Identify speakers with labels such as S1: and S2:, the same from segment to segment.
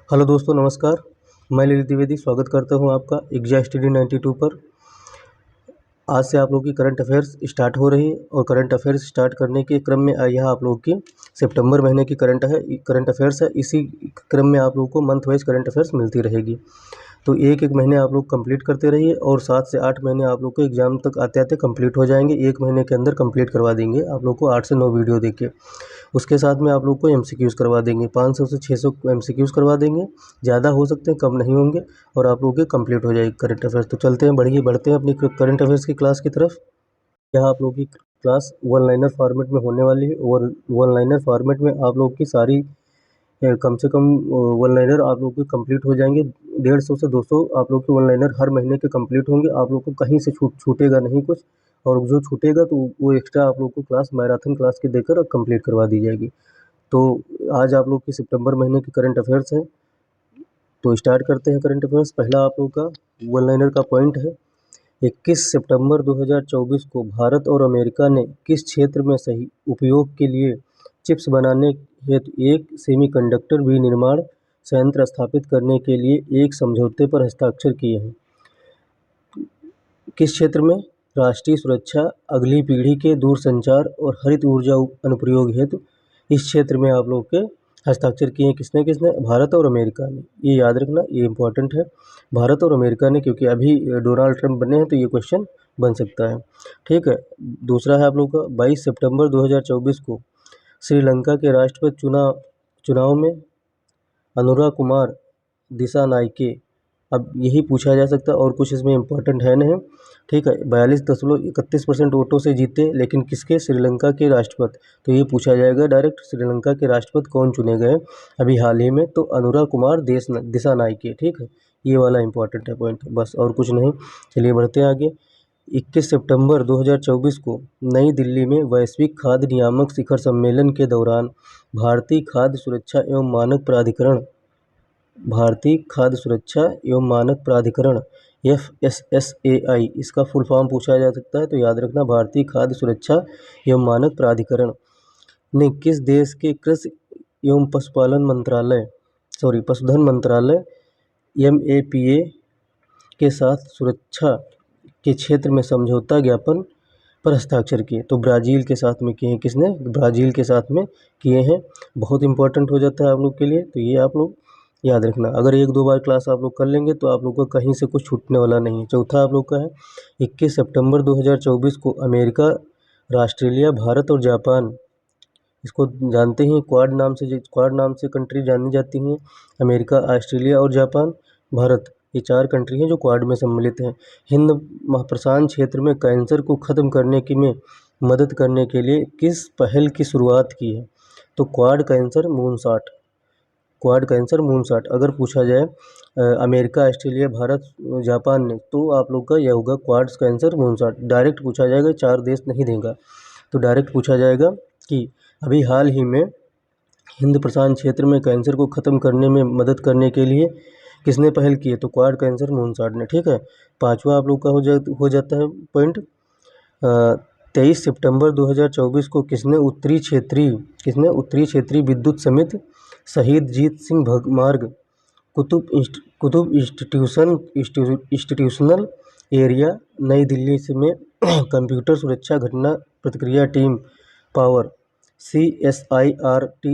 S1: Hello दोस्तों, नमस्कार। मैं ललित द्विवेदी स्वागत करता हूं आपका एग्जा स्टडी 92 पर। आज से आप लोगों की करंट अफेयर्स स्टार्ट हो रही है और करंट अफेयर्स स्टार्ट करने के क्रम में यह आप लोगों की सितंबर महीने की करंट अफेयर्स है। इसी क्रम में आप लोगों को मंथ वाइज करंट अफेयर्स मिलती रहेगी। तो एक एक महीने आप लोग कंप्लीट करते रहिए और 7 से 8 महीने आप लोग को एग्ज़ाम तक आते आते कंप्लीट हो जाएंगे। एक महीने के अंदर कंप्लीट करवा देंगे आप लोग को 8 से 9 वीडियो देके। उसके साथ में आप लोग को एमसीक्यूज़ करवा देंगे, 500 से 600 एमसीक्यूज़ करवा देंगे। ज़्यादा हो सकते हैं, कम नहीं होंगे और आप लोगों के कंप्लीट हो जाएगी करंट अफेयर्स। तो चलते हैं, बढ़ते हैं अपनी करंट अफेयर्स की क्लास की तरफ। यहाँ आप लोगों की क्लास वन लाइनर फॉर्मेट में होने वाली है और वन लाइनर फॉर्मेट में आप लोग की सारी कम से कम वन लाइनर आप लोग के कंप्लीट हो जाएंगे। 150 से 200 आप लोग के वन लाइनर हर महीने के कंप्लीट होंगे। आप लोग को कहीं से छूटेगा नहीं कुछ, और जो छूटेगा तो वो एक्स्ट्रा आप लोग को क्लास मैराथन क्लास की देकर कंप्लीट करवा दी जाएगी। तो आज आप लोग की सितंबर महीने की करंट अफेयर्स है। तो स्टार्ट करते हैं करंट अफेयर्स। पहला आप लोग का वन लाइनर का पॉइंट है, 21 सितंबर 2024 को भारत और अमेरिका ने किस क्षेत्र में सही उपयोग के लिए चिप्स बनाने हेतु एक सेमीकंडक्टर विनिर्माण संयंत्र स्थापित करने के लिए एक समझौते पर हस्ताक्षर किए हैं। किस क्षेत्र में? राष्ट्रीय सुरक्षा, अगली पीढ़ी के दूरसंचार और हरित ऊर्जा अनुप्रयोग हेतु इस क्षेत्र में आप लोग के हस्ताक्षर किए हैं। किसने किसने? भारत और अमेरिका ने। ये याद रखना, ये इम्पोर्टेंट है, भारत और अमेरिका ने, क्योंकि अभी डोनाल्ड ट्रंप बने हैं तो ये क्वेश्चन बन सकता है। ठीक है। दूसरा है आप लोग का 22 सितंबर 2024 को श्रीलंका के राष्ट्रपति चुनाव में अनुरा कुमार दिसानायके, अब यही पूछा जा सकता है और कुछ इसमें इम्पोर्टेंट है नहीं। ठीक है। 42.31% वोटों से जीते, लेकिन किसके? श्रीलंका के राष्ट्रपति। तो ये पूछा जाएगा डायरेक्ट, श्रीलंका के राष्ट्रपति कौन चुने गए अभी हाल ही में? तो अनुरा कुमार दिसानायके। ठीक है, ये वाला इम्पोर्टेंट है पॉइंट, बस और कुछ नहीं। चलिए बढ़ते हैं आगे। 21 सितंबर 2024 को नई दिल्ली में वैश्विक खाद्य नियामक शिखर सम्मेलन के दौरान भारतीय खाद्य सुरक्षा एवं मानक प्राधिकरण FSSAI, इसका फुल फॉर्म पूछा जा सकता है, तो याद रखना भारतीय खाद्य सुरक्षा एवं मानक प्राधिकरण ने किस देश के कृषि एवं पशुधन मंत्रालय MAPA के साथ सुरक्षा के क्षेत्र में समझौता ज्ञापन पर हस्ताक्षर किए? तो ब्राज़ील के साथ में किए हैं। किसने? ब्राज़ील के साथ में किए हैं। बहुत इंपॉर्टेंट हो जाता है आप लोग के लिए, तो ये आप लोग याद रखना। अगर एक दो बार क्लास आप लोग कर लेंगे तो आप लोग को कहीं से कुछ छूटने वाला नहीं है। चौथा आप लोग का है 21 सितंबर 2024 को अमेरिका, ऑस्ट्रेलिया, भारत और जापान, इसको जानते हैं क्वाड नाम से कंट्री जानी जाती हैं। अमेरिका, ऑस्ट्रेलिया और जापान, भारत, ये 4 कंट्री हैं जो क्वाड में सम्मिलित हैं। हिंद महाप्रशांत क्षेत्र में कैंसर को ख़त्म करने में मदद करने के लिए किस पहल की शुरुआत की है? तो क्वाड कैंसर मूनशॉट अगर पूछा जाए अमेरिका, ऑस्ट्रेलिया, भारत, जापान ने, तो आप लोग का यह होगा क्वाड कैंसर मूनशॉट। डायरेक्ट पूछा जाएगा, 4 देश नहीं देगा, तो डायरेक्ट पूछा जाएगा कि अभी हाल ही में हिंद प्रशांत क्षेत्र में कैंसर को ख़त्म करने में मदद करने के लिए किसने पहल की है? तो क्वाड कैंसर मूनशॉट ने। ठीक है। पाँचवा आप लोग का हो जाता है पॉइंट, 23 सितंबर 2024 को किसने उत्तरी क्षेत्रीय विद्युत समिति शहीद जीत सिंह मार्ग कुतुब इंस्टीट्यूशनल एरिया नई दिल्ली में कंप्यूटर सुरक्षा घटना प्रतिक्रिया टीम पावर CSIRT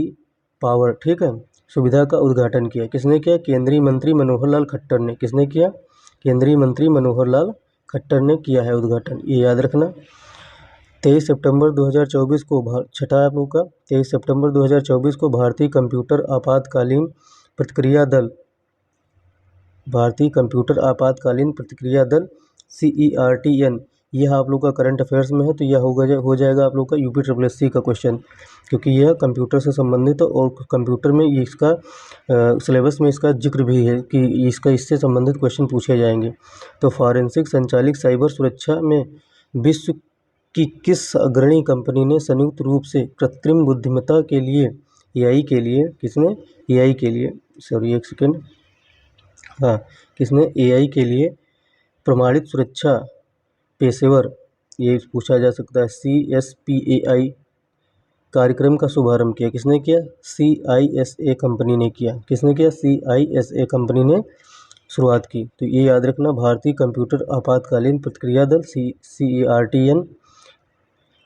S1: पावर, ठीक है, सुविधा का उद्घाटन किया? किसने किया? केंद्रीय मंत्री मनोहर लाल खट्टर ने। किसने किया? केंद्रीय मंत्री मनोहर लाल खट्टर ने किया है उद्घाटन, ये याद रखना। 23 सितंबर 2024 को छठा आप लोग का 23 सितंबर 2024 को भारतीय कंप्यूटर आपातकालीन प्रतिक्रिया दल CERTN, यह आप लोग का करंट अफेयर्स में है, तो यह हो जाएगा आप लोग का UPSSC का क्वेश्चन, क्योंकि यह कंप्यूटर से संबंधित है और कंप्यूटर में ये इसका सिलेबस में इसका जिक्र भी है कि इससे संबंधित क्वेश्चन पूछे जाएंगे। तो फॉरेंसिक संचालित साइबर सुरक्षा में विश्व की किस अग्रणी कंपनी ने संयुक्त रूप से कृत्रिम बुद्धिमत्ता के लिए AI के लिए किसने AI के लिए प्रमाणित सुरक्षा पेशेवर, ये पूछा जा सकता है, CSPAI कार्यक्रम का शुभारंभ किया? किसने किया? CISA कंपनी ने किया। किसने किया? CISA कंपनी ने शुरुआत की। तो ये याद रखना, भारतीय कंप्यूटर आपातकालीन प्रतिक्रिया दल CERTN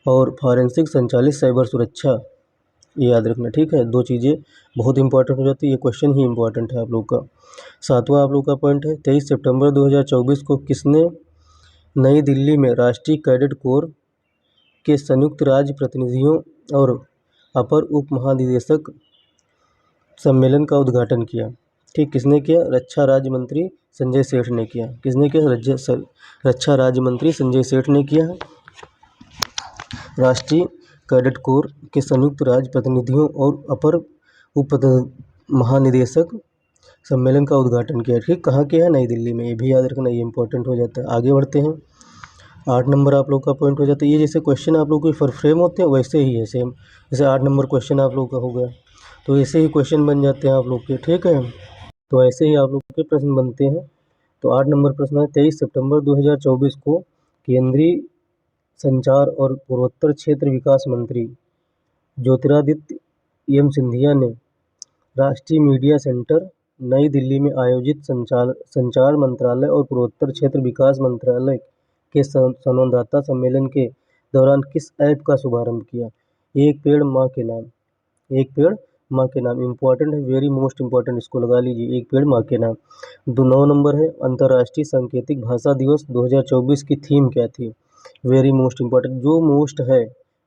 S1: और फॉरेंसिक संचालित साइबर सुरक्षा, ये याद रखना। ठीक है, दो चीज़ें बहुत इंपॉर्टेंट हो जाती है, ये क्वेश्चन ही इंपॉर्टेंट है आप लोग का। सातवां आप लोग का पॉइंट है, 23 सितंबर 2024 को किसने नई दिल्ली में राष्ट्रीय कैडेट कोर के संयुक्त राज्य प्रतिनिधियों और अपर उप महानिदेशक सम्मेलन का उद्घाटन किया? ठीक, किसने किया? रक्षा राज्य मंत्री संजय सेठ ने किया। किसने किया? रक्षा राज्य मंत्री संजय सेठ ने किया। राष्ट्रीय कैडेट कोर के संयुक्त राज्य प्रतिनिधियों और अपर उप महानिदेशक सम्मेलन का उद्घाटन किया। ठीक, कहाँ किया है? नई दिल्ली में। ये भी याद रखना, ये इंपॉर्टेंट हो जाता है। आगे बढ़ते हैं, 8 नंबर आप लोग का पॉइंट हो जाता है। ये जैसे क्वेश्चन आप लोग के फ्रेम होते हैं वैसे ही है सेम, जैसे 8 नंबर क्वेश्चन आप लोग का हो गया तो ऐसे ही क्वेश्चन बन जाते हैं आप लोग के। ठीक है, तो ऐसे ही आप लोग के प्रश्न बनते हैं। तो 8 नंबर प्रश्न है, 23 सितंबर 2024 को केंद्रीय संचार और पूर्वोत्तर क्षेत्र विकास मंत्री ज्योतिरादित्य सिंधिया ने राष्ट्रीय मीडिया सेंटर नई दिल्ली में आयोजित संचार मंत्रालय और पूर्वोत्तर क्षेत्र विकास मंत्रालय के संवाददाता सम्मेलन के दौरान किस ऐप का शुभारंभ किया? एक पेड़ माँ के नाम। एक पेड़ माँ के नाम इम्पोर्टेंट है, वेरी मोस्ट इम्पोर्टेंट, इसको लगा लीजिए, एक पेड़ माँ के नाम। 9 नंबर है, अंतर्राष्ट्रीय सांकेतिक भाषा दिवस 2024 की थीम क्या थी? वेरी मोस्ट इम्पोर्टेंट, जो मोस्ट है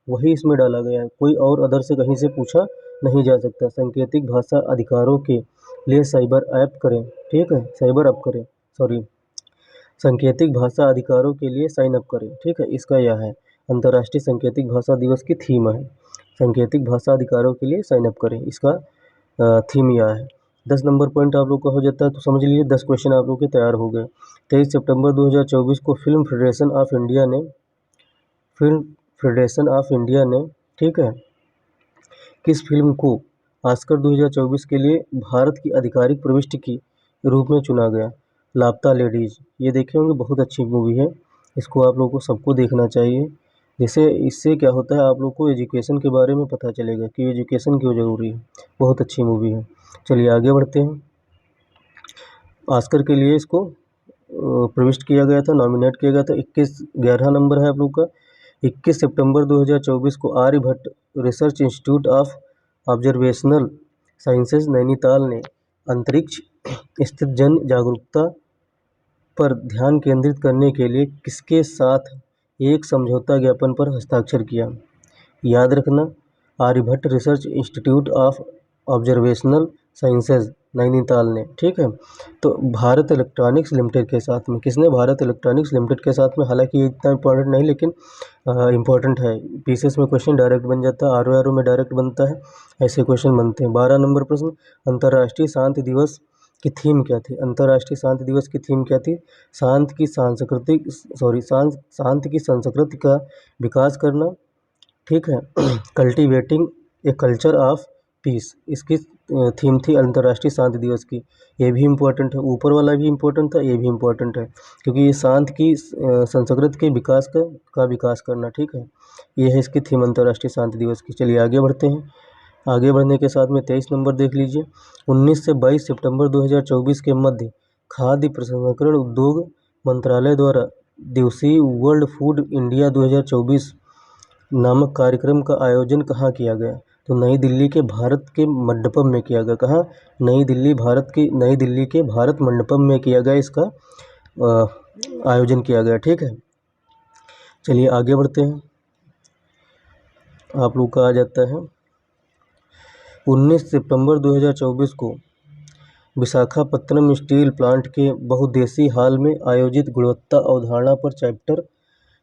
S1: वही इसमें डाला गया है, कोई और अदर से कहीं से पूछा नहीं जा सकता। सांकेतिक भाषा अधिकारों के लिए साइबर ऐप करें। ठीक है, साइबर अप करें, सॉरी, सांकेतिक भाषा अधिकारों के लिए साइन अप करें। ठीक है, इसका यह है, अंतर्राष्ट्रीय सांकेतिक भाषा दिवस की थीम है सांकेतिक भाषा अधिकारों के लिए साइन अप करें, इसका थीम यह है। 10 नंबर पॉइंट आप लोग का हो जाता है, तो समझ लीजिए 10 क्वेश्चन आप लोग के तैयार हो गए। 23 सितंबर 2024 को फिल्म फेडरेशन ऑफ इंडिया ने ठीक है किस फिल्म को ऑस्कर 2024 के लिए भारत की आधिकारिक प्रविष्टि के रूप में चुना गया? लापता लेडीज, ये देखे होंगे, बहुत अच्छी मूवी है, इसको आप लोगों को सबको देखना चाहिए। जैसे इससे क्या होता है, आप लोग को एजुकेशन के बारे में पता चलेगा कि एजुकेशन क्यों ज़रूरी है। बहुत अच्छी मूवी है। चलिए आगे बढ़ते हैं। ऑस्कर के लिए इसको प्रविष्ट किया गया था, नॉमिनेट किया गया था। 11 नंबर है आप लोग का। 21 सितंबर 2024 को Aryabhatta Research Institute of Observational Sciences Nainital ने अंतरिक्ष स्थित जन जागरूकता पर ध्यान केंद्रित करने के लिए किसके साथ एक समझौता ज्ञापन पर हस्ताक्षर किया? याद रखना, Aryabhatta Research Institute of Observational Sciences Nainital ने। ठीक है, तो भारत इलेक्ट्रॉनिक्स लिमिटेड के साथ में, किसने? भारत इलेक्ट्रॉनिक्स लिमिटेड के साथ में। हालांकि ये इतना इंपॉर्टेंट नहीं, लेकिन इंपॉर्टेंट है। पीसीएस में क्वेश्चन डायरेक्ट बन जाता है, आरओआरओ में डायरेक्ट बनता है, ऐसे क्वेश्चन बनते हैं। 12 नंबर प्रश्न, अंतर्राष्ट्रीय शांति दिवस की थीम क्या थी? अंतर्राष्ट्रीय शांति दिवस की थीम क्या थी? शांति की संस्कृति का विकास करना। ठीक है, cultivating a culture of peace, इसकी थीम थी अंतर्राष्ट्रीय शांति दिवस की। ये भी इम्पोर्टेंट है, ऊपर वाला भी इम्पोर्टेंट था, ये भी इम्पोर्टेंट है, क्योंकि ये शांति की संस्कृति के विकास का विकास करना। ठीक है, ये है इसकी थीम अंतर्राष्ट्रीय शांति दिवस की। चलिए आगे बढ़ते हैं। आगे बढ़ने के साथ में 23 नंबर देख लीजिए। 19 से 22 सितंबर 2024 के मध्य खाद्य प्रसंस्करण उद्योग मंत्रालय द्वारा दिवसीय वर्ल्ड फूड इंडिया 2024 नामक कार्यक्रम का आयोजन कहाँ किया गया? तो नई दिल्ली के भारत के मंडपम में किया गया। कहाँ? नई दिल्ली के भारत मंडपम में किया गया, इसका आयोजन किया गया। ठीक है, चलिए आगे बढ़ते हैं। आप लोग का आ जाता है 19 सितंबर 2024 को विशाखापत्तनम स्टील प्लांट के बहुउद्देशीय हॉल में आयोजित गुणवत्ता अवधारणा पर चैप्टर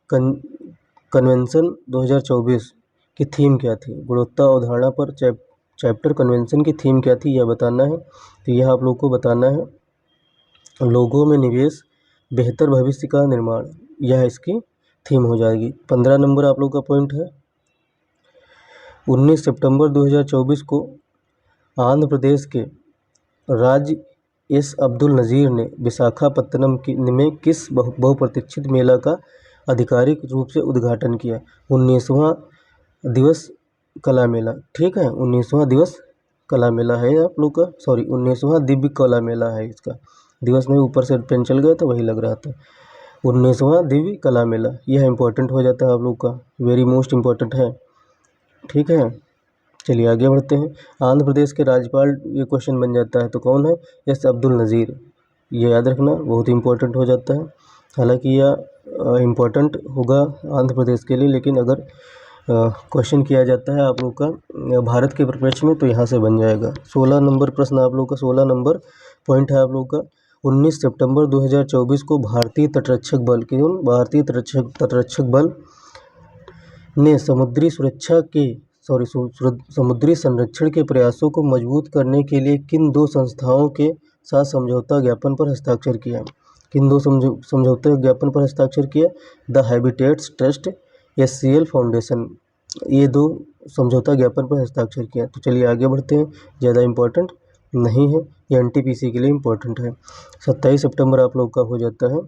S1: कन्वेंशन 2024 की थीम क्या थी? गुणवत्ता अवधारणा पर चैप्टर कन्वेंशन की थीम क्या थी, यह बताना है। तो यह आप लोग को बताना है। लोगों में निवेश, बेहतर भविष्य का निर्माण, यह इसकी थीम हो जाएगी। 15 नंबर आप लोग का पॉइंट है। 19 सितंबर 2024 को आंध्र प्रदेश के राज्य एस अब्दुल नज़ीर ने विशाखापत्तनम में किस बहुप्रतीक्षित मेला का आधिकारिक रूप से उद्घाटन किया? 19वां दिवस कला मेला, ठीक है, 19वां दिवस कला मेला है आप लोग का, सॉरी 19वां दिव्य कला मेला है इसका, दिवस में ऊपर से पेन चल गया तो वही लग रहा था। 19वां दिव्य कला मेला, यह इंपॉर्टेंट हो जाता है आप लोग का, वेरी मोस्ट इम्पॉर्टेंट है, ठीक है। चलिए आगे बढ़ते हैं। आंध्र प्रदेश के राज्यपाल, ये क्वेश्चन बन जाता है तो कौन है? एस अब्दुल नज़ीर, ये याद रखना, बहुत इंपॉर्टेंट हो जाता है। हालांकि यह इम्पोर्टेंट होगा आंध्र प्रदेश के लिए, लेकिन अगर क्वेश्चन किया जाता है आप लोग का भारत के परिप्रेक्ष्य में तो यहाँ से बन जाएगा। 16 नंबर प्रश्न आप लोग का, 16 नंबर पॉइंट है आप लोग का। 19 सितंबर 2024 को भारतीय तटरक्षक बल, क्यों भारतीय तटरक्षक बल ने समुद्री सुरक्षा के समुद्री संरक्षण के प्रयासों को मजबूत करने के लिए किन दो संस्थाओं के साथ समझौता ज्ञापन पर हस्ताक्षर किया? किन दो समझौता ज्ञापन पर हस्ताक्षर किया? The habitats trust, SCL foundation, ये दो समझौता ज्ञापन पर हस्ताक्षर किया। तो चलिए आगे बढ़ते हैं, ज़्यादा इम्पोर्टेंट नहीं है, ये NTPC के लिए इम्पोर्टेंट है। 27 सितंबर आप लोग का हो जाता है,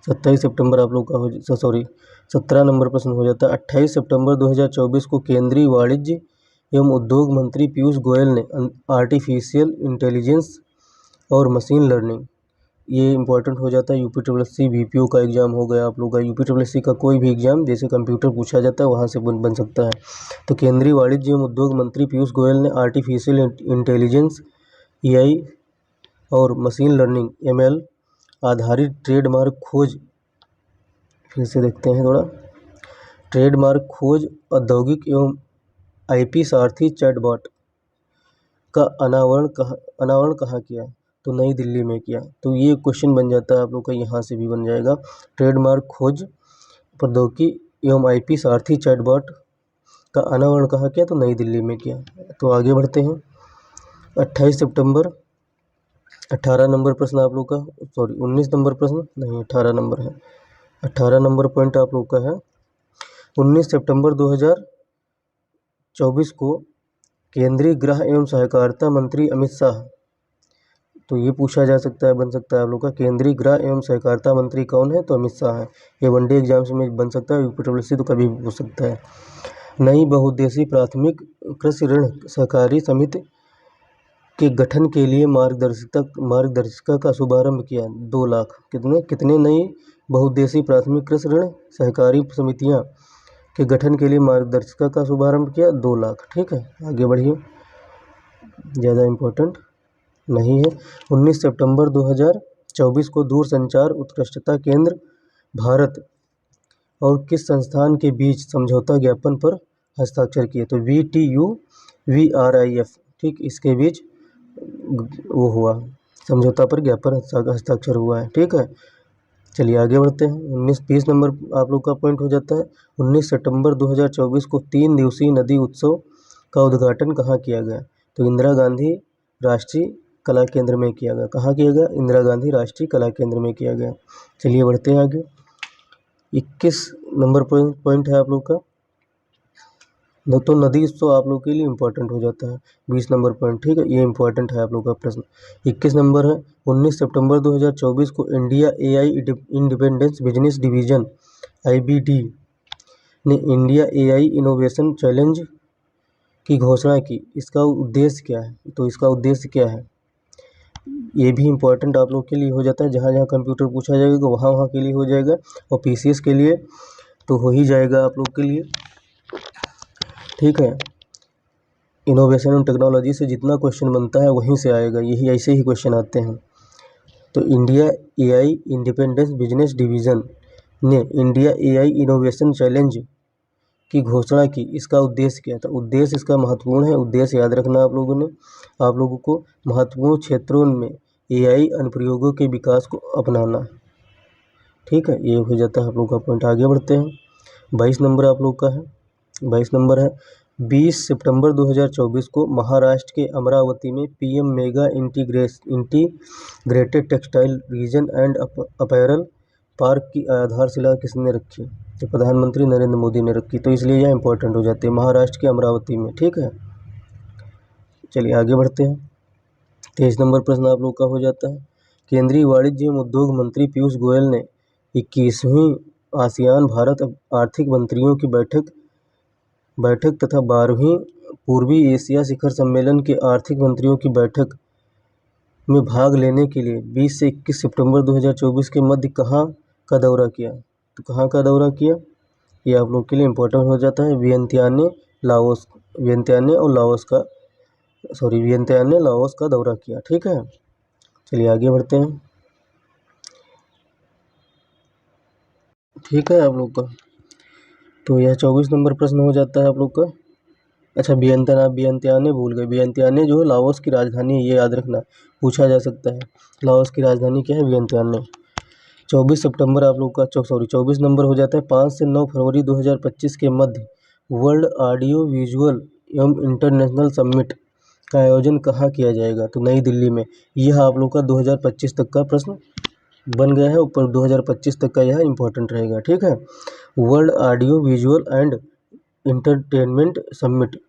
S1: 27 सितंबर आप लोग का हो, सॉरी 17 नंबर प्रश्न हो जाता है। 28 सितंबर 2024 को केंद्रीय वाणिज्य एवं उद्योग मंत्री पीयूष गोयल ने आर्टिफिशियल इंटेलिजेंस और मशीन लर्निंग, ये इंपॉर्टेंट हो जाता है। UPSSC BPO का एग्जाम हो गया आप लोग का, UPSSC का कोई भी एग्जाम जैसे कंप्यूटर पूछा जाता है वहाँ से बन सकता है। तो केंद्रीय वाणिज्य एवं उद्योग मंत्री पीयूष गोयल ने आर्टिफिशियल इंटेलिजेंस AI और मशीन लर्निंग ML आधारित ट्रेडमार्क खोज, फिर से देखते हैं थोड़ा, ट्रेडमार्क खोज औद्योगिक एवं IP सारथी चैटबॉट का अनावरण कहाँ किया? तो नई दिल्ली में किया। तो ये क्वेश्चन बन जाता है आप लोग का, यहाँ से भी बन जाएगा। ट्रेडमार्क खोज प्रौद्योगिकी एवं IP सारथी चैटबॉट का अनावरण कहाँ किया? तो नई दिल्ली में किया। तो आगे बढ़ते हैं। 28 सितंबर, 18 नंबर प्रश्न आप लोग का, सॉरी 19 नंबर प्रश्न नहीं, 18 नंबर है, 18 नंबर पॉइंट आप लोग का है। 19 सितंबर 2024 को केंद्रीय गृह एवं सहकारिता मंत्री अमित शाह, तो ये पूछा जा सकता है, बन सकता है आप लोग का, केंद्रीय गृह एवं सहकारिता मंत्री कौन है? तो अमित शाह है। ये वनडे एग्जाम्स में बन सकता है, UPSSC तो कभी भी पूछ सकता है। नई बहुउद्देशीय प्राथमिक कृषि ऋण सहकारी समिति के गठन के लिए मार्गदर्शिका का शुभारंभ किया। 2 लाख, कितने नई बहुउद्देशीय प्राथमिक कृषि ऋण सहकारी समितियां के गठन के लिए मार्गदर्शिका का शुभारंभ किया? 2 लाख, ठीक है। आगे बढ़िए, ज़्यादा इम्पोर्टेंट नहीं है। 19 सितंबर 2024 को दूरसंचार उत्कृष्टता केंद्र भारत और किस संस्थान के बीच समझौता ज्ञापन पर हस्ताक्षर किए? तो VTU VRIF, ठीक, इसके बीच वो हुआ, समझौता पर ज्ञापन हस्ताक्षर हुआ है, ठीक है। चलिए आगे बढ़ते हैं। 20 नंबर आप लोग का पॉइंट हो जाता है। 19 सितंबर 2024 को 3 दिवसीय नदी उत्सव का उद्घाटन कहाँ किया गया? तो इंदिरा गांधी राष्ट्रीय कला केंद्र में किया गया। कहाँ किया गया? इंदिरा गांधी राष्ट्रीय कला केंद्र में किया गया। चलिए बढ़ते हैं आगे। 21 नंबर पॉइंट है आप लोग का, तो नदी उत्सव आप लोग के लिए इम्पोर्टेंट हो जाता है। 20 नंबर पॉइंट, ठीक है, ये इम्पोर्टेंट है आप लोग का प्रश्न। 21 नंबर है, 19 सितंबर 2024 को India AI independence business division IBD ने इंडिया AI इनोवेशन चैलेंज की घोषणा की। इसका उद्देश्य क्या है? तो इसका उद्देश्य क्या है, ये भी इम्पोर्टेंट आप लोग के लिए हो जाता है। जहाँ जहाँ कंप्यूटर पूछा जाएगा वहाँ के लिए हो जाएगा, और PCS के लिए तो हो ही जाएगा आप लोग के लिए, ठीक है। इनोवेशन एंड टेक्नोलॉजी से जितना क्वेश्चन बनता है वहीं से आएगा, यही ऐसे ही क्वेश्चन आते हैं। तो India AI independence business division ने इंडिया AI इनोवेशन चैलेंज की घोषणा की। इसका उद्देश्य क्या था? उद्देश्य इसका महत्वपूर्ण है, उद्देश्य याद रखना आप लोगों ने, आप लोगों को महत्वपूर्ण क्षेत्रों में AI अनुप्रयोगों के विकास को अपनाना, ठीक है, ये हो जाता है आप लोग का पॉइंट। आगे बढ़ते हैं। 22 नंबर आप लोग का है, 22 नंबर है। 20 सितंबर 2024 को महाराष्ट्र के अमरावती में PM mega integrated textile reason and apparel park की आधारशिला किसने रखी? तो प्रधानमंत्री नरेंद्र मोदी ने रखी। तो इसलिए यह इंपॉर्टेंट हो जाती है, महाराष्ट्र के अमरावती में, ठीक है। चलिए आगे बढ़ते हैं। 23 नंबर प्रश्न आप लोग का हो जाता है। केंद्रीय वाणिज्य एवं उद्योग मंत्री पीयूष गोयल ने 21वीं आसियान भारत आर्थिक मंत्रियों की बैठक बैठक तथा 12वीं पूर्वी एशिया शिखर सम्मेलन के आर्थिक मंत्रियों की बैठक में भाग लेने के लिए 20 से 21 सितंबर 2024 के मध्य कहाँ का दौरा किया। तो कहाँ का दौरा किया, ये आप लोग के लिए इम्पोर्टेंट हो जाता है। वियंतियान ने लाओस का दौरा किया। ठीक है, चलिए आगे बढ़ते हैं। ठीक है आप लोग का, तो यह 24 नंबर प्रश्न हो जाता है आप लोग का। अच्छा, वियंतियाने भूल गए। वियंतियाने जो है लाओस की राजधानी है, ये याद रखना, पूछा जा सकता है। लाओस की राजधानी क्या है, वियंतियाने। 24 नंबर हो जाता है। 5 से 9 फरवरी 2025 के मध्य वर्ल्ड ऑडियो विजुअल एवं इंटरनेशनल समिट का आयोजन कहाँ किया जाएगा। तो नई दिल्ली में। यह आप लोग का 2025 तक का प्रश्न बन गया है ऊपर, 2025 तक का यह इंपॉर्टेंट रहेगा। ठीक है, world audio visual and entertainment summit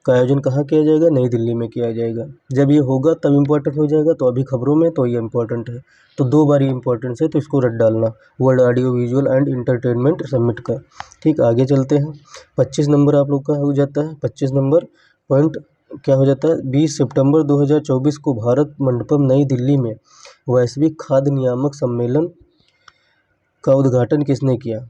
S1: का आयोजन कहाँ किया जाएगा, नई दिल्ली में किया जाएगा। जब ये होगा तब इम्पोर्टेंट हो जाएगा, तो अभी खबरों में तो ये इम्पोर्टेंट है, तो 2 बार ही इम्पोर्टेंट है, तो इसको रट डालना, world audio visual and entertainment summit का। ठीक, आगे चलते हैं। 25 नंबर आप लोग का हो जाता है। 25 नंबर पॉइंट क्या हो जाता है, 20 सितंबर 2024 को भारत मंडपम नई दिल्ली में वैश्विक खाद्य नियामक सम्मेलन का उद्घाटन किसने किया।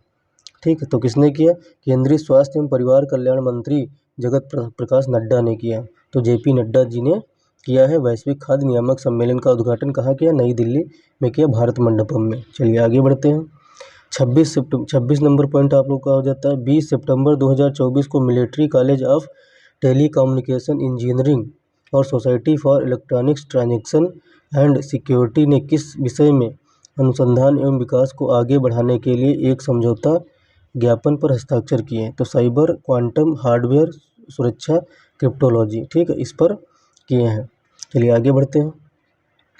S1: ठीक है, तो किसने किया, केंद्रीय स्वास्थ्य एवं परिवार कल्याण मंत्री जगत प्रकाश नड्डा ने किया। तो जेपी नड्डा जी ने किया है। वैश्विक खाद्य नियामक सम्मेलन का उद्घाटन कहाँ किया, नई दिल्ली में किया, भारत मंडपम में। चलिए आगे बढ़ते हैं। 26 नंबर पॉइंट आप लोग का हो जाता है। 20 सितंबर 2024 को military college of telecommunication engineering और society for electronics transaction and security ने किस विषय में अनुसंधान एवं विकास को आगे बढ़ाने के लिए एक समझौता ज्ञापन पर हस्ताक्षर किए। तो साइबर, क्वांटम, हार्डवेयर सुरक्षा, क्रिप्टोलॉजी, ठीक है, इस पर किए हैं। चलिए आगे बढ़ते हैं।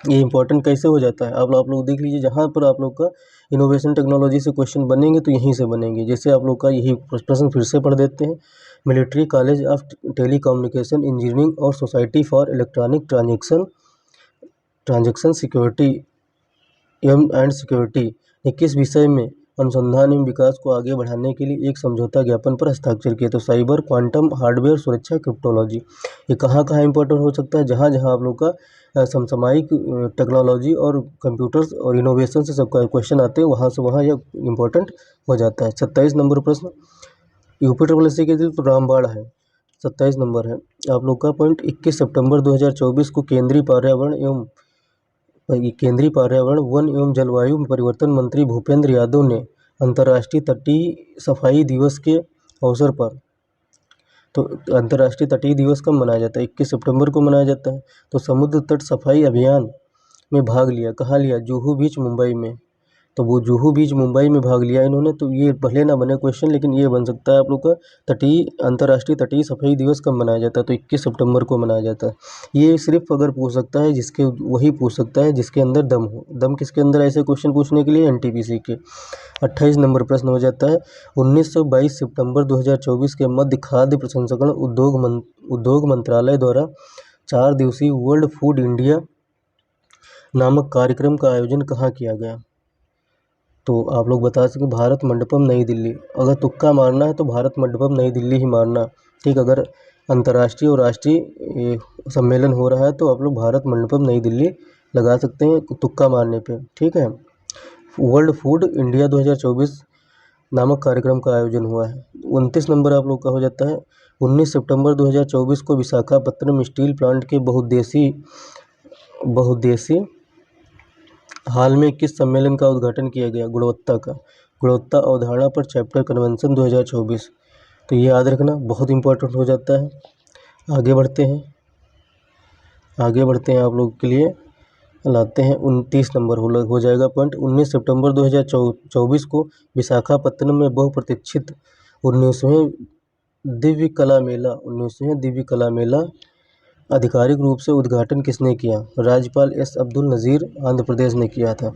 S1: ये इंपॉर्टेंट कैसे हो जाता है, आप लोग देख लीजिए, जहाँ पर आप लोग का इनोवेशन टेक्नोलॉजी से क्वेश्चन बनेंगे तो यहीं से बनेंगे। जैसे आप लोग का यही प्रश्न फिर से पढ़ देते हैं। Military college of telecommunication engineering और society for electronic transaction security and security ने किस विषय में अनुसंधान एवं विकास को आगे बढ़ाने के लिए एक समझौता ज्ञापन पर हस्ताक्षर किए। तो साइबर, क्वांटम, हार्डवेयर सुरक्षा, क्रिप्टोलॉजी, ये कहाँ कहाँ इंपॉर्टेंट हो सकता है, जहाँ जहाँ आप लोग का समसामयिक टेक्नोलॉजी और कंप्यूटर्स और इनोवेशन से सबका क्वेश्चन आते हैं, वहाँ से वहाँ यह इंपॉर्टेंट हो जाता है। 27 नंबर प्रश्न, यूपी ट्रिपल एस सी के लिए तो रामबाण है। 27 नंबर है आप लोग का पॉइंट। 21 सितंबर 2024 को केंद्रीय पर्यावरण वन एवं जलवायु परिवर्तन मंत्री भूपेंद्र यादव ने अंतर्राष्ट्रीय तटीय सफाई दिवस के अवसर पर, तो अंतर्राष्ट्रीय तटीय दिवस कब मनाया जाता है, 21 सितंबर को मनाया जाता है। तो समुद्र तट सफाई अभियान में भाग लिया, कहाँ लिया, जुहू बीच मुंबई में। तो वो जुहू बीच मुंबई में भाग लिया इन्होंने। तो ये भले ना बने क्वेश्चन, लेकिन ये बन सकता है आप लोग का, अंतर्राष्ट्रीय तटीय सफाई दिवस कब मनाया जाता है, तो 21 सितंबर को मनाया जाता है। ये सिर्फ अगर पूछ सकता है वही पूछ सकता है जिसके अंदर दम हो। दम किसके अंदर, ऐसे क्वेश्चन पूछने के लिए, एनटीपीसी के। 28 नंबर प्रश्न हो जाता है। 1922 सितंबर 2024 के मध्य खाद्य प्रसंस्करण उद्योग मंत्रालय द्वारा 4 दिवसीय वर्ल्ड फूड इंडिया नामक कार्यक्रम का आयोजन कहाँ किया गया। तो आप लोग बता सकें, भारत मंडपम नई दिल्ली। अगर तुक्का मारना है तो भारत मंडपम नई दिल्ली ही मारना। ठीक, अगर अंतर्राष्ट्रीय और राष्ट्रीय सम्मेलन हो रहा है तो आप लोग भारत मंडपम नई दिल्ली लगा सकते हैं तुक्का मारने पे। ठीक है, वर्ल्ड फूड इंडिया 2024 नामक कार्यक्रम का आयोजन हुआ है। 29 नंबर आप लोग का हो जाता है। 19 सितंबर 2024 को विशाखापत्तनम स्टील प्लांट के बहुउद्देशीय हाल में किस सम्मेलन का उद्घाटन किया गया, गुणवत्ता अवधारणा पर चैप्टर कन्वेंशन 2024। तो ये याद रखना, बहुत इंपॉर्टेंट हो जाता है। आगे बढ़ते हैं आप लोग के लिए लाते हैं 29 नंबर हो जाएगा पॉइंट। 19 सितंबर 2024 को विशाखापत्तनम में बहुप्रतीक्षित 19वें दिव्य कला मेला आधिकारिक रूप से उद्घाटन किसने किया, राज्यपाल एस अब्दुल नज़ीर आंध्र प्रदेश ने किया था।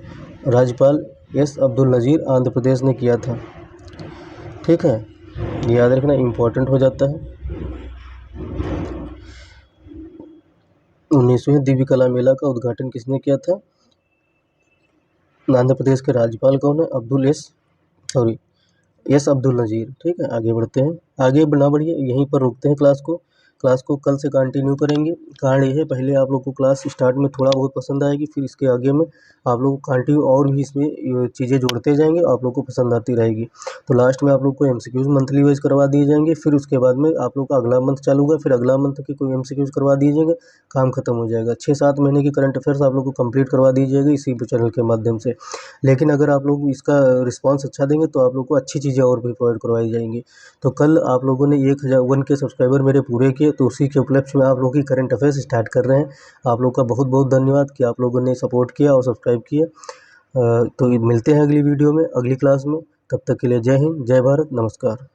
S1: ने किया था। ठीक है, याद रखना, इम्पोर्टेंट हो जाता है। 19वें दिव्य कला मेला का उद्घाटन किसने किया था, आंध्र प्रदेश के राज्यपाल कौन है, यस अब्दुल नज़ीर। ठीक है, आगे बढ़ते हैं। आगे ना बढ़िए, यहीं पर रोकते हैं क्लास को कल से कंटिन्यू करेंगे। कारण ये है, पहले आप लोग को क्लास स्टार्ट में थोड़ा बहुत पसंद आएगी, फिर इसके आगे में आप लोग कंटिन्यू और भी इसमें चीज़ें जोड़ते जाएंगे, आप लोग को पसंद आती रहेगी। तो लास्ट में आप लोग को एमसीक्यूज मंथली वाइज करवा दिए जाएंगे, फिर उसके बाद में आप लोग का अगला मंथ चालू होगा, फिर अगला मंथ के कोई एमसीक्यूज करवा दिए जाएंगे, काम खत्म हो जाएगा। 6-7 महीने की करंट अफेयर्स आप लोग को कंप्लीट करवा दी जाएगी इसी चैनल के माध्यम से। लेकिन अगर आप लोग इसका रिस्पॉन्स अच्छा देंगे तो आप लोग को अच्छी चीज़ें और भी प्रोवाइड करवाई जाएंगी। तो कल आप लोगों ने 1001 के सब्सक्राइबर मेरे पूरे किए, तो उसी के उपलक्ष्य में आप लोग की करंट अफेयर्स स्टार्ट कर रहे हैं। आप लोग का बहुत बहुत धन्यवाद कि आप लोगों ने सपोर्ट किया और सब्सक्राइब किया। तो मिलते हैं अगली वीडियो में, अगली क्लास में। तब तक के लिए जय हिंद, जय भारत, नमस्कार।